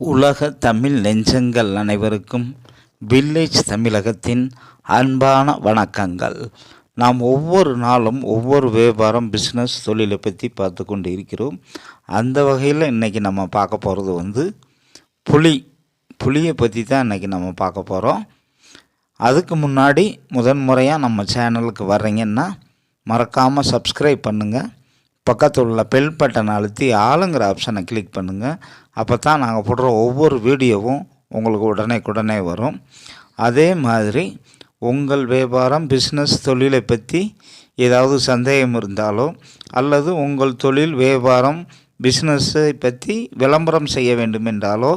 உலக தமிழ் நெஞ்சங்கள் அனைவருக்கும் வில்லேஜ் தமிழகத்தின் அன்பான வணக்கங்கள். நாம் ஒவ்வொரு நாளும் ஒவ்வொரு வியாபாரம் பிஸ்னஸ் தொழிலை பற்றி பார்த்து கொண்டு இருக்கிறோம். அந்த வகையில் இன்றைக்கி நம்ம பார்க்க போகிறது புளியை பற்றி தான் இன்றைக்கி நம்ம பார்க்க போகிறோம். அதுக்கு முன்னாடி முதன்முறையாக நம்ம சேனலுக்கு வர்றீங்கன்னா மறக்காமல் சப்ஸ்கிரைப் பண்ணுங்கள். பக்கத்தில் உள்ள பெல் பட்டன் அழுத்தி ஆளுங்கிற ஆப்ஷனை கிளிக் பண்ணுங்கள். அப்போ தான் நாங்கள் போடுற ஒவ்வொரு வீடியோவும் உங்களுக்கு உடனே வரும். அதே மாதிரி உங்கள் வியாபாரம் பிஸ்னஸ் தொழிலை பற்றி ஏதாவது சந்தேகம் இருந்தாலோ அல்லது உங்கள் தொழில் வியாபாரம் பிஸ்னஸை பற்றி விளம்பரம் செய்ய வேண்டும் என்றாலோ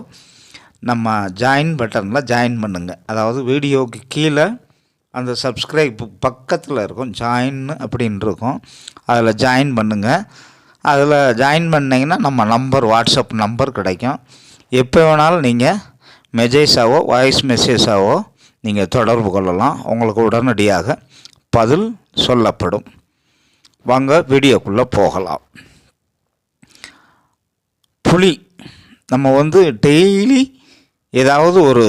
நம்ம ஜாயின் பட்டனில் ஜாயின் பண்ணுங்கள். அதாவது வீடியோவுக்கு கீழே அந்த சப்ஸ்கிரைப் பக்கத்தில் இருக்கும், ஜாயின் அப்படின்னு இருக்கும். அதில் ஜாயின் பண்ணுங்கள். அதில் ஜாயின் பண்ணிங்கன்னா நம்ம வாட்ஸ்அப் நம்பர் கிடைக்கும். எப்போ வேணாலும் நீங்கள் மெசேஜாவோ வாய்ஸ் மெசேஜாவோ நீங்கள் தொடர்பு கொள்ளலாம். உங்களுக்கு உடனடியாக பதில் சொல்லப்படும். வாங்க வீடியோக்குள்ளே போகலாம். புளி நம்ம டெய்லி ஏதாவது ஒரு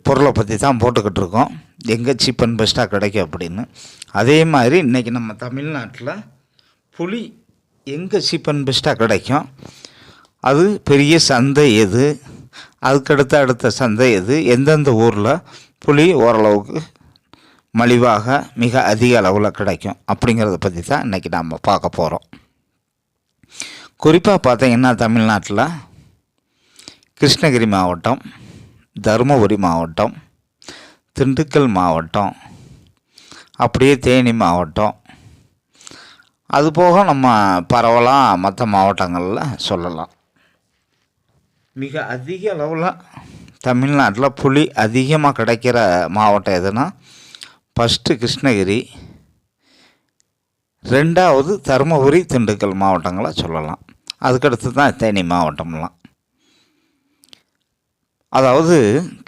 பொருளை பற்றி தான் போட்டுக்கிட்டு இருக்கோம், எங்கே சீப் அண்ட் பெஸ்ட்டாக கிடைக்கும் அப்படின்னு. அதே மாதிரி இன்றைக்கி நம்ம தமிழ்நாட்டில் புளி எங்கே சீப் அண்ட் பெஸ்ட்டாக கிடைக்கும், அது பெரிய சந்தை எது, அதுக்கடுத்த சந்தை எது, எந்தெந்த ஊரில் புளி ஓரளவுக்கு மலிவாக மிக அதிக அளவில் கிடைக்கும் அப்படிங்கிறத பற்றி தான் இன்றைக்கி நாம் பார்க்க போகிறோம். குறிப்பாக பார்த்திங்கன்னா தமிழ்நாட்டில் கிருஷ்ணகிரி மாவட்டம், தருமபுரி மாவட்டம், திண்டுக்கல் மாவட்டம், அப்படியே தேனி மாவட்டம், அதுபோக நம்ம பரவலாக மற்ற மாவட்டங்களில் சொல்லலாம். மிக அதிக அளவில் தமிழ்நாட்டில் புளி அதிகமாக கிடைக்கிற மாவட்டம் எதுனா ஃபஸ்ட்டு கிருஷ்ணகிரி, ரெண்டாவது தருமபுரி, திண்டுக்கல் மாவட்டங்களை சொல்லலாம். அதுக்கடுத்து தான் தேனி மாவட்டம்லாம். அதாவது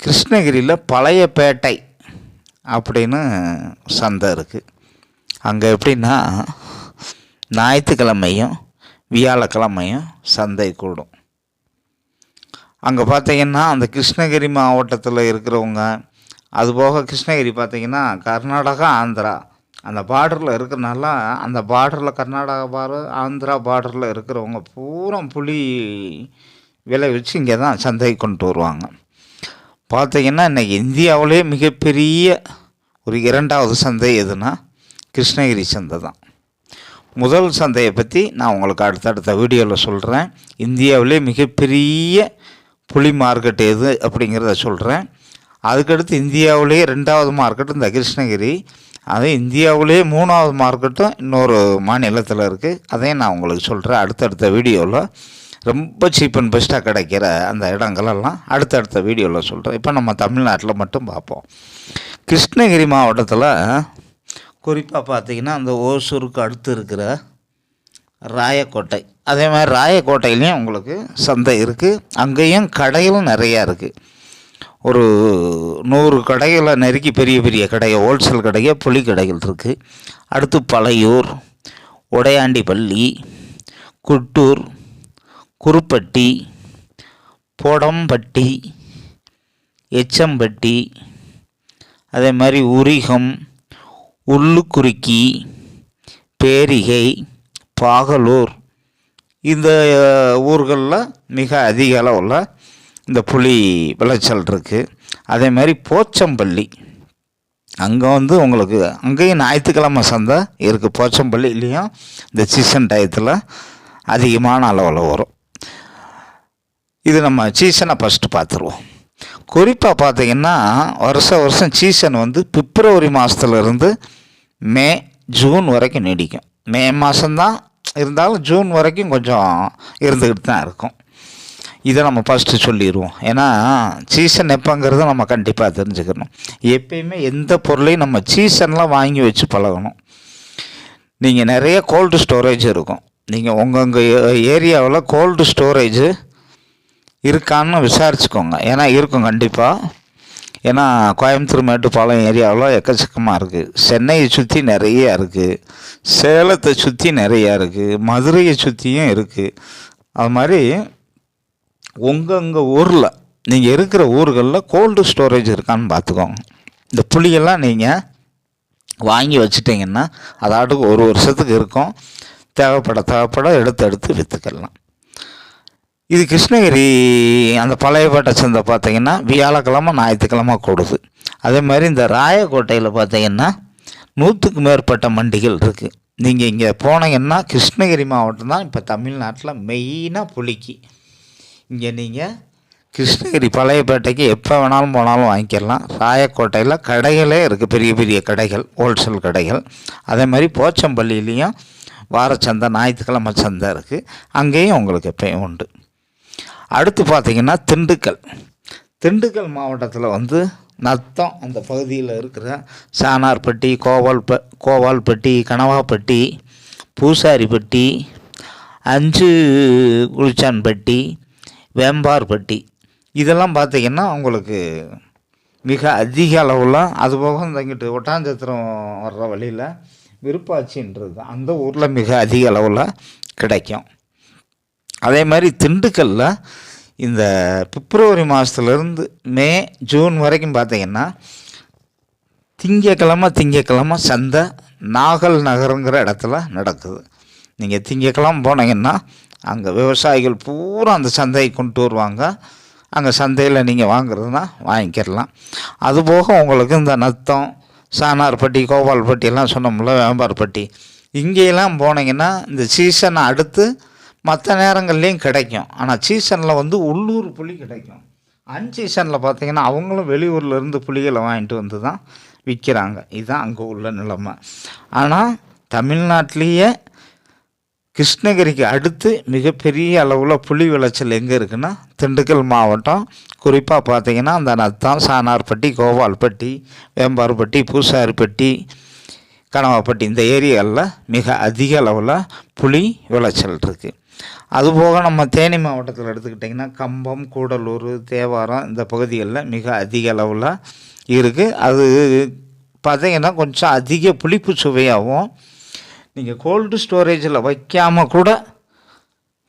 கிருஷ்ணகிரியில் பழையப்பேட்டை அப்படின்னு சந்தை இருக்குது. அங்கே எப்படின்னா ஞாயிற்றுக்கிழமையும் வியாழக்கிழமையும் சந்தை கூடும். அங்கே பார்த்திங்கன்னா அந்த கிருஷ்ணகிரி மாவட்டத்தில் இருக்கிறவங்க, அதுபோக கிருஷ்ணகிரி பார்த்திங்கன்னா கர்நாடகா ஆந்திரா அந்த பார்டரில் இருக்கிறனால, அந்த பார்டரில் கர்நாடகா ஆந்திரா பார்டரில் இருக்கிறவங்க பூரா புளி விலை வச்சு இங்கே தான் சந்தைக்கு கொண்டு வருவாங்க. பார்த்திங்கன்னா இன்றைக்கி இந்தியாவிலே மிகப்பெரிய ஒரு இரண்டாவது சந்தை எதுனா கிருஷ்ணகிரி சந்தை தான். முதல் சந்தையை பற்றி நான் உங்களுக்கு அடுத்தடுத்த வீடியோவில் சொல்கிறேன். இந்தியாவிலே மிகப்பெரிய புளி மார்க்கெட் எது அப்படிங்கிறத சொல்கிறேன். அதுக்கடுத்து இந்தியாவிலேயே ரெண்டாவது மார்க்கெட்டு இந்த கிருஷ்ணகிரி, அது இந்தியாவிலேயே மூணாவது மார்க்கெட்டும் இன்னொரு மாநிலத்தில் இருக்குது. அதையும் நான் உங்களுக்கு சொல்கிறேன் அடுத்தடுத்த வீடியோவில். ரொம்ப சீப் அண்ட் பெஸ்ட்டாக கிடைக்கிற அந்த இடங்களெல்லாம் அடுத்தடுத்த வீடியோவில் சொல்கிறேன். இப்போ நம்ம தமிழ்நாட்டில் மட்டும் பார்ப்போம். கிருஷ்ணகிரி மாவட்டத்தில் குறிப்பாக பார்த்திங்கன்னா அந்த ஓசூருக்கு அடுத்து இருக்கிற ராயக்கோட்டை, அதே மாதிரி ராயக்கோட்டையிலையும் உங்களுக்கு சந்தை இருக்குது. அங்கேயும் கடைகளும் நிறையா இருக்குது. ஒரு 100 கடைகளை நெருக்கி பெரிய பெரிய கடைகள், ஹோல்சேல் கடைகள், புளி கடைகள் இருக்குது. அடுத்து பழையூர், உடையாண்டிப்பள்ளி, குட்டூர், குருப்பட்டி, போடம்பட்டி, எச்சம்பட்டி, அதே மாதிரி உரிகம், உள்ளுக்குறிக்கி, பேரிகை, பாகலூர், இந்த ஊர்களில் மிக அதிக அளவில் இந்த புளி விளைச்சல் இருக்குது. அதே மாதிரி போச்சம்பள்ளி, அங்கே உங்களுக்கு அங்கேயும் ஞாயிற்றுக்கிழமை சந்தை இருக்குது. போச்சம்பள்ளிலையும் இந்த சீசன் டயத்தில் அதிகமான அளவில் வரும். இது நம்ம சீசனை ஃபஸ்ட்டு பார்த்துருவோம். குறிப்பாக பார்த்திங்கன்னா வருஷம் சீசன் பிப்ரவரி மாதத்துலேருந்து மே, ஜூன் வரைக்கும் நீடிக்கும். மே மாதம்தான் இருந்தாலும் ஜூன் வரைக்கும் கொஞ்சம் இருந்துக்கிட்டு தான் இருக்கும். இதை நம்ம ஃபஸ்ட்டு சொல்லிடுவோம். ஏன்னா சீசன் எப்போங்கிறத நம்ம கண்டிப்பாக தெரிஞ்சுக்கணும். எப்பயுமே எந்த பொருளையும் நம்ம சீசனில் வாங்கி வச்சு பழகணும். நீங்கள் நிறைய கோல்டு ஸ்டோரேஜ் இருக்கும். நீங்கள் உங்கள் ஏரியாவில் கோல்டு ஸ்டோரேஜ் இருக்கான்னு விசாரிச்சுக்கோங்க. ஏன்னா இருக்கும் கண்டிப்பாக. ஏன்னா கோயம்புத்தூர், மேட்டுப்பாளையம் ஏரியாவில் எக்கச்சக்கமாக இருக்குது. சென்னையை சுற்றி நிறையா இருக்குது, சேலத்தை சுற்றி நிறையா இருக்குது, மதுரையை சுற்றியும் இருக்குது. அது மாதிரி உங்கள் ஊரில் நீங்கள் இருக்கிற ஊர்களில் கோல்டு ஸ்டோரேஜ் இருக்கான்னு பார்த்துக்கோங்க. இந்த புளியெல்லாம் நீங்கள் வாங்கி வச்சுட்டிங்கன்னா அதாட்டுக்கு ஒரு வருஷத்துக்கு இருக்கும். தேவைப்பட எடுத்து விற்றுக்கலாம். இது கிருஷ்ணகிரி அந்த பழையப்பேட்டை சந்தை பார்த்திங்கன்னா வியாழக்கிழமை ஞாயிற்றுக்கிழமை கூடுது. அதே மாதிரி இந்த ராயக்கோட்டையில் பார்த்திங்கன்னா 100க்கு மேற்பட்ட மண்டிகள் இருக்குது. நீங்கள் இங்கே போனீங்கன்னா கிருஷ்ணகிரி மாவட்டம் தான் இப்போ தமிழ்நாட்டில் மெயினாக புளிக்கு. இங்கே நீங்கள் கிருஷ்ணகிரி பழையப்பேட்டைக்கு எப்போ வேணாலும் போனாலும் வாங்கிக்கலாம். ராயக்கோட்டையில் கடைகளே இருக்குது, பெரிய பெரிய கடைகள், ஹோல்சேல் கடைகள். அதே மாதிரி போச்சம்பள்ளியிலையும் வாரச்சந்தை, ஞாயிற்றுக்கிழமை சந்தை இருக்குது. அங்கேயும் உங்களுக்கு எப்பயும் உண்டு. அடுத்து பார்த்திங்கன்னா திண்டுக்கல் மாவட்டத்தில் வந்து நத்தம் அந்த பகுதியில் இருக்கிற சானார்பட்டி, கோவால்பட்டி, கனவாப்பட்டி, பூசாரிப்பட்டி, 5 குளிச்சான்பட்டி, வேம்பார்பட்டி இதெல்லாம் பார்த்திங்கன்னா உங்களுக்கு மிக அதிக அளவில், அதுபோக இந்த இங்கிட்டு ஒட்டாஞ்சத்திரம் வர்ற வழியில் விருப்பாட்சின்றது அந்த ஊரில் மிக அதிக அளவில் கிடைக்கும். அதே மாதிரி திண்டுக்கல்லில் இந்த பிப்ரவரி மாதத்துலேருந்து மே, ஜூன் வரைக்கும் பார்த்திங்கன்னா திங்கக்கிழமை சந்தை நாகல் நகருங்கிற இடத்துல நடக்குது. நீங்கள் திங்கக்கிழமை போனீங்கன்னா அங்கே விவசாயிகள் பூரா அந்த சந்தையை கொண்டு வருவாங்க. அங்கே சந்தையில் நீங்கள் வாங்குறதுனா வாங்கிக்கிடலாம். அதுபோக உங்களுக்கு இந்த நத்தம், சானார்பட்டி, கோபால்பட்டியெல்லாம் சொன்னோம்ல, வேம்பார்பட்டி, இங்கேயெல்லாம் போனீங்கன்னா இந்த சீசனை அடுத்து மற்ற நேரங்கள்லேயும் கிடைக்கும். ஆனால் சீசனில் வந்து உள்ளூர் புளி கிடைக்கும். அன்சீசனில் பார்த்திங்கன்னா அவங்களும் வெளியூர்லேருந்து புளிகளை வாங்கிட்டு வந்து தான் விற்கிறாங்க. இதுதான் அங்கே உள்ள நிலைமை. ஆனால் தமிழ்நாட்டிலேயே கிருஷ்ணகிரிக்கு அடுத்து மிகப்பெரிய அளவில் புளி விளைச்சல் எங்கே இருக்குன்னா திண்டுக்கல் மாவட்டம். குறிப்பாக பார்த்திங்கன்னா அந்த நத்தம், சானார்பட்டி, கோவால்பட்டி, வேம்பார்பட்டி, பூசாரிப்பட்டி, கனவாப்பட்டி இந்த ஏரியாவில் மிக அதிக அளவில் புளி விளைச்சல் இருக்குது. அதுபோக நம்ம தேனி மாவட்டத்தில் எடுத்துக்கிட்டிங்கன்னா கம்பம், கூடலூர், தேவாரம் இந்த பகுதிகளில் மிக அதிக அளவில் இருக்குது. அது பார்த்திங்கன்னா கொஞ்சம் அதிக புளிப்பு சுவையாகவும், நீங்கள் கோல்டு ஸ்டோரேஜில் வைக்காமல் கூட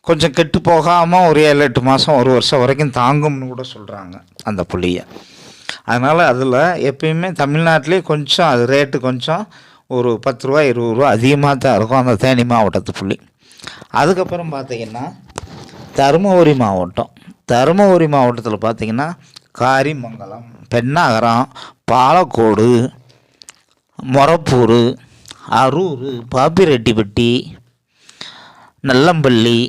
கொஞ்சம் கெட்டு போகாமல் ஒரு 7-8 மாதம், ஒரு வருஷம் வரைக்கும் தாங்கும்னு கூட சொல்கிறாங்க அந்த புளியை. அதனால் அதில் எப்பயுமே தமிழ்நாட்டிலே கொஞ்சம் அது ரேட்டு கொஞ்சம் ஒரு 10 ரூபா 20 ரூபா அதிகமாக தான் இருக்கும் அந்த தேனி மாவட்டத்து புளி. அதுக்கப்புறம் பார்த்திங்கன்னா தருமபுரி மாவட்டத்தில் பார்த்திங்கன்னா காரிமங்கலம், பெண்ணாகரம், பாலக்கோடு, மொரப்பூர், அரூர், பாப்பிரெட்டிப்பட்டி, நல்லம்பள்ளி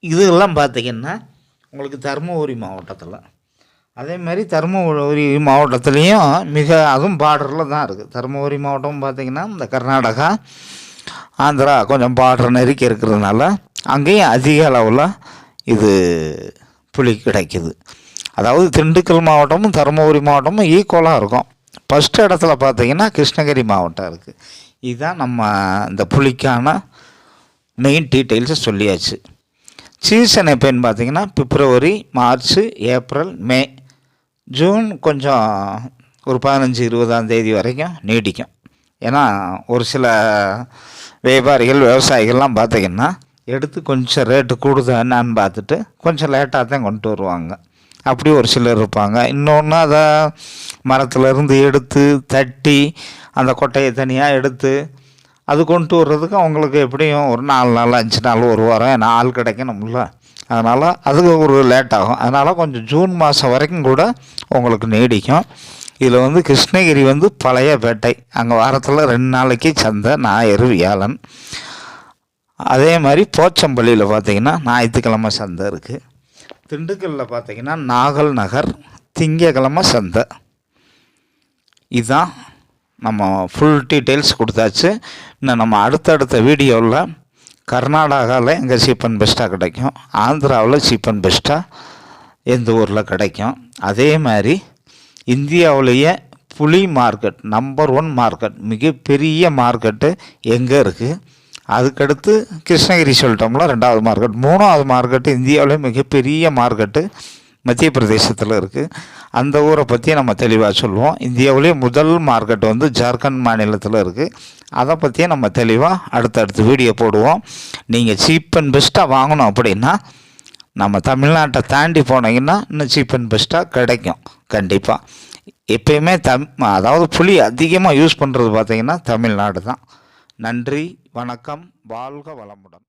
இதெல்லாம் பார்த்திங்கன்னா உங்களுக்கு தருமபுரி மாவட்டத்தில். அதே மாதிரி தருமபுரி மாவட்டத்துலேயும் அதுவும் பார்டரில் தான் இருக்குது. தருமபுரி மாவட்டம் பார்த்திங்கன்னா இந்த கர்நாடகா, ஆந்திரா கொஞ்சம் பார்டர் நெருக்கி இருக்கிறதுனால அங்கேயும் அதிக அளவில் இது புளி கிடைக்குது. அதாவது திண்டுக்கல் மாவட்டமும் தருமபுரி மாவட்டமும் ஈக்குவலாக இருக்கும். ஃபஸ்ட்டு இடத்துல பார்த்திங்கன்னா கிருஷ்ணகிரி மாவட்டம் இருக்குது. இதுதான் நம்ம இந்த புளிக்கான மெயின் டீட்டெயில்ஸை சொல்லியாச்சு. சீசன் எப்போன்னு பார்த்திங்கன்னா பிப்ரவரி, மார்ச், ஏப்ரல், மே, ஜூன் கொஞ்சம் ஒரு 15-20ஆம் தேதி வரைக்கும் நீடிக்கும். ஏன்னா ஒரு சில வியாபாரிகள், விவசாயிகள்லாம் பார்த்திங்கன்னா எடுத்து கொஞ்சம் ரேட்டு கூடுதான்னு பார்த்துட்டு கொஞ்சம் லேட்டாக தான் கொண்டு வருவாங்க. அப்படி ஒரு சிலர் இருப்பாங்க. இன்னொன்று அதை மரத்துலேருந்து எடுத்து தட்டி அந்த கொட்டையை தனியாக எடுத்து அது கொண்டு வர்றதுக்கு அவங்களுக்கு எப்படியும் ஒரு 4 நாள் 5 நாள், ஒரு வாரம், ஏன்னா ஆள் கிடைக்கணும்ல. அதனால் அதுக்கு ஒரு லேட் ஆகும். அதனால் கொஞ்சம் ஜூன் மாதம் வரைக்கும் கூட உங்களுக்கு நீடிக்கும். இதில் வந்து கிருஷ்ணகிரி வந்து பழையப்பேட்டை, அங்கே வாரத்தில் 2 நாளைக்கு சந்தை, ஞாயிறு, வியாழன். அதே மாதிரி போச்சம்பள்ளியில் பார்த்திங்கன்னா ஞாயிற்றுக்கிழமை சந்தை இருக்குது. திண்டுக்கல்லில் பார்த்திங்கன்னா நாகல் நகர், திங்கக்கிழமை சந்தை. இதுதான் நம்ம ஃபுல் டீட்டெயில்ஸ் கொடுத்தாச்சு. இன்னும் நம்ம அடுத்தடுத்த வீடியோவில் கர்நாடகாவில் எங்கே சீப் அண்ட் பெஸ்ட்டாக கிடைக்கும், ஆந்திராவில் சீப் அண்ட் பெஸ்ட்டாக எந்த ஊரில் கிடைக்கும், அதே மாதிரி இந்தியாவிலேயே புளி மார்க்கெட் நம்பர் 1 மார்க்கெட், மிகப்பெரிய மார்க்கெட்டு எங்கே இருக்குது, அதுக்கடுத்து கிருஷ்ணகிரி சொல்லிட்டோம்ல 2வது மார்க்கெட், 3வது மார்க்கெட்டு இந்தியாவிலே மிகப்பெரிய மார்க்கெட்டு மத்திய பிரதேசத்தில் இருக்குது. அந்த ஊரை பற்றி நம்ம தெளிவாக சொல்லுவோம். இந்தியாவிலே முதல் மார்க்கெட் வந்து ஜார்க்கண்ட் மாநிலத்தில் இருக்குது. அதை பற்றியே நம்ம தெளிவாக அடுத்தடுத்து வீடியோ போடுவோம். நீங்கள் சீப் அண்ட் பெஸ்ட்டாக வாங்கணும் அப்படின்னா நம்ம தமிழ்நாட்டை தாண்டி போனீங்கன்னா இன்னும் சீப் அண்ட் பெஸ்ட்டாக கிடைக்கும் கண்டிப்பாக. எப்பயுமே அதாவது புளி அதிகமாக யூஸ் பண்ணுறது பார்த்திங்கன்னா தமிழ்நாடு தான். நன்றி, வணக்கம், வாழ்க வளமுடன்.